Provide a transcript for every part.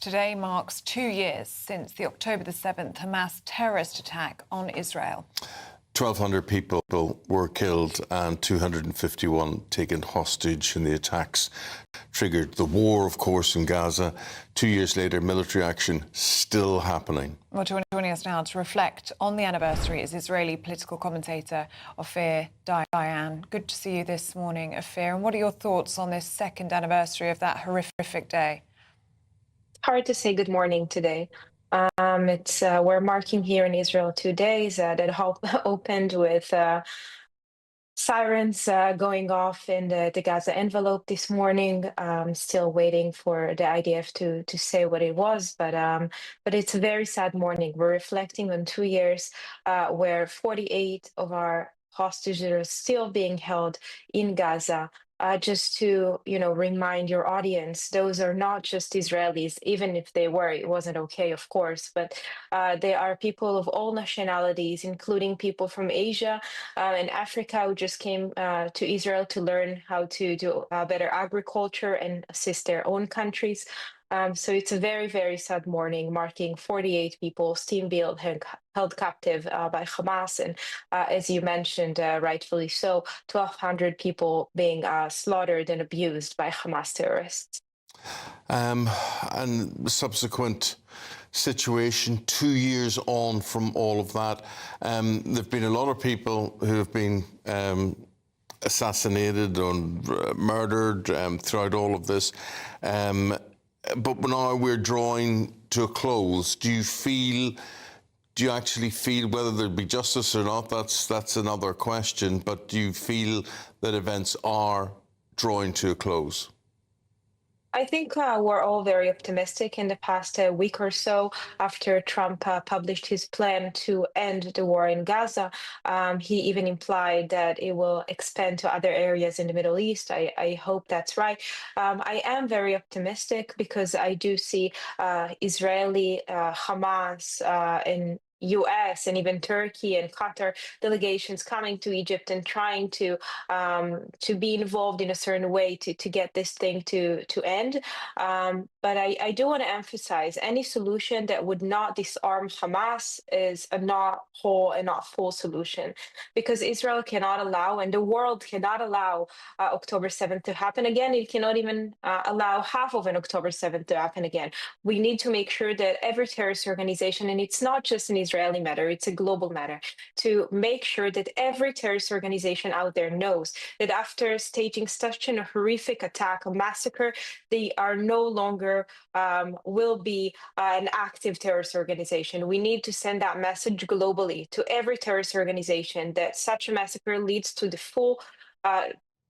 Today marks 2 years since the October the 7th Hamas terrorist attack on Israel. 1,200 people were killed and 251 taken hostage in the attacks. Triggered the war, of course, in Gaza. 2 years later, military action still happening. Well, joining us now to reflect on the anniversary is Israeli political commentator Ophir דיין. Good to see you this morning, Ophir. And what are your thoughts on this second anniversary of that horrific day? Hard to say good morning today. We're marking here in Israel 2 days that opened with sirens going off in the Gaza envelope this morning. Still waiting for the IDF to say what it was, but it's a very sad morning. We're reflecting on 2 years where 48 of our hostages are still being held in Gaza. Just to, remind your audience, those are not just Israelis. Even if they were, it wasn't okay, of course. But they are people of all nationalities, including people from Asia and Africa who just came to Israel to learn how to do better agriculture and assist their own countries. So it's a very, very sad morning, marking 48 people still being held captive by Hamas. And as you mentioned, rightfully so, 1,200 people being slaughtered and abused by Hamas terrorists. And the subsequent situation 2 years on from all of that, there have been a lot of people who have been assassinated or murdered throughout all of this. But now we're drawing to a close. Do you actually feel, whether there'd be justice or not, that's another question, but do you feel that events are drawing to a close? I think we're all very optimistic in the past week or so after Trump published his plan to end the war in Gaza. He even implied that it will expand to other areas in the Middle East. I hope that's right. I am very optimistic because I do see Israeli, Hamas, and US and even Turkey and Qatar delegations coming to Egypt and trying to be involved in a certain way to get this thing to end. But I do want to emphasize any solution that would not disarm Hamas is a not whole and not full solution, because Israel cannot allow, and the world cannot allow, October 7th to happen again. It cannot even allow half of an October 7th to happen again. We need to make sure that every terrorist organization, and it's not just an Israeli matter, it's a global matter, to make sure that every terrorist organization out there knows that after staging such a horrific attack, a massacre, they are no longer will be an active terrorist organization. We need to send that message globally to every terrorist organization that such a massacre leads to the full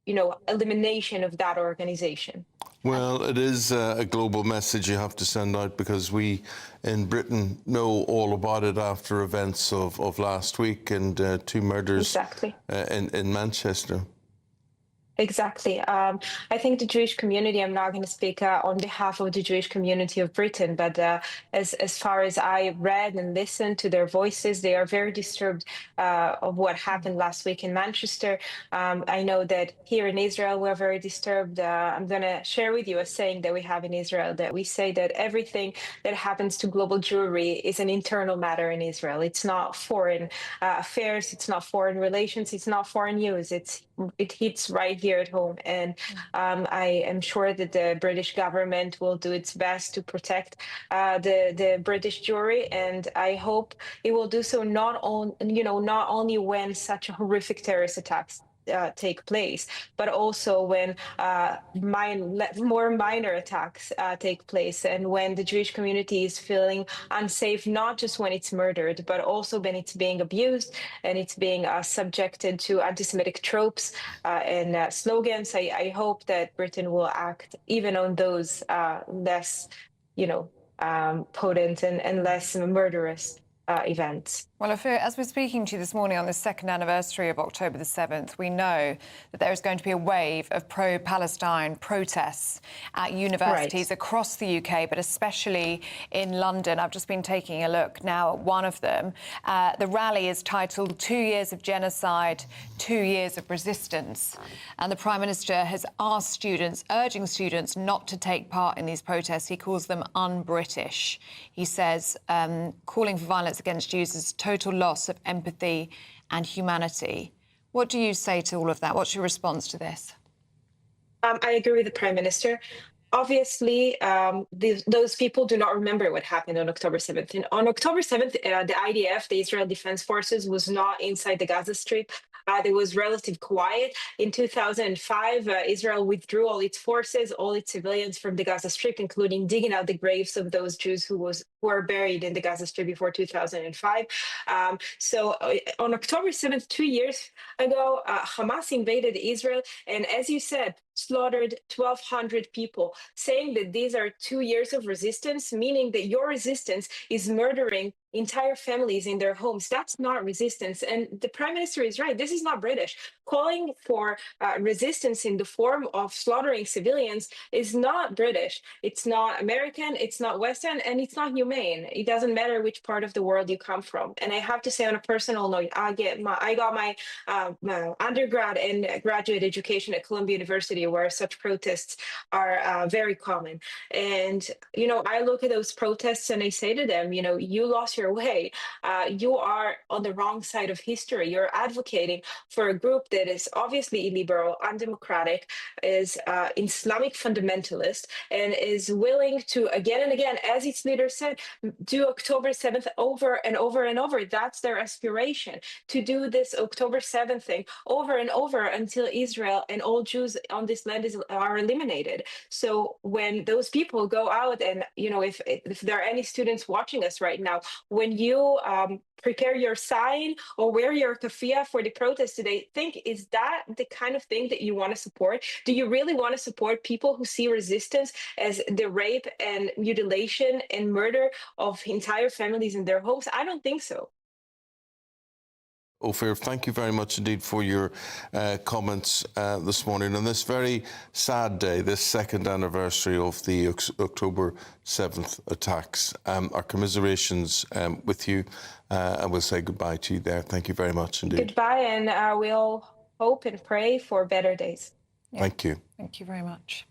elimination of that organization. Well, it is a global message you have to send out, because we in Britain know all about it after events of last week and 2 murders. Exactly. In Manchester. Exactly. I think the Jewish community, I'm not going to speak on behalf of the Jewish community of Britain, but as far as I read and listened to their voices, they are very disturbed of what happened last week in Manchester. I know that here in Israel, we're very disturbed. I'm going to share with you a saying that we have in Israel, that we say that everything that happens to global Jewry is an internal matter in Israel. It's not foreign affairs. It's not foreign relations. It's not foreign news. It hits right here at home. And I am sure that the British government will do its best to protect the British Jewry, and I hope it will do so not only when such a horrific terrorist attacks take place, but also when more minor attacks take place, and when the Jewish community is feeling unsafe, not just when it's murdered, but also when it's being abused and it's being subjected to anti-Semitic tropes and slogans. I hope that Britain will act even on those less, potent and less murderous events. Well, Ophir, as we're speaking to you this morning on the second anniversary of October the 7th, we know that there is going to be a wave of pro-Palestine protests at universities across the UK, but especially in London. I've just been taking a look now at one of them. The rally is titled 2 Years of Genocide, 2 Years of Resistance. And the Prime Minister has asked students, urging students not to take part in these protests. He calls them un-British. He says calling for violence against Jews is total loss of empathy and humanity. What do you say to all of that? What's your response to this? I agree with the Prime Minister. Obviously, those people do not remember what happened on October 7th. And on October 7th, the IDF, the Israel Defense Forces, was not inside the Gaza Strip. There was relative quiet. In 2005, Israel withdrew all its forces, all its civilians from the Gaza Strip, including digging out the graves of those Jews who were buried in the Gaza Strip before 2005. So on October 7th, 2 years ago, Hamas invaded Israel. And as you said, slaughtered 1,200 people, saying that these are 2 years of resistance, meaning that your resistance is murdering entire families in their homes. That's not resistance. And the Prime Minister is right. This is not British. Calling for resistance in the form of slaughtering civilians is not British. It's not American, it's not Western, and it's not humane. It doesn't matter which part of the world you come from. And I have to say, on a personal note, I got my undergrad and graduate education at Columbia University, where such protests are very common. And, I look at those protests and I say to them, you lost your way. You are on the wrong side of history. You're advocating for a group that is obviously illiberal, undemocratic, is Islamic fundamentalist, and is willing to, again and again, as its leader said, do October 7th over and over and over. That's their aspiration, to do this October 7th thing over and over until Israel and all Jews on this land are eliminated. So when those people go out and, if there are any students watching us right now, when you prepare your sign or wear your keffiyeh for the protest today, is that the kind of thing that you want to support? Do you really want to support people who see resistance as the rape and mutilation and murder of entire families in their homes? I don't think so. Ophir, thank you very much indeed for your comments this morning on this very sad day, this second anniversary of the October 7th attacks. Our commiserations with you, and we'll say goodbye to you there. Thank you very much indeed. Goodbye, and we'll hope and pray for better days. Yeah. Thank you. Thank you very much.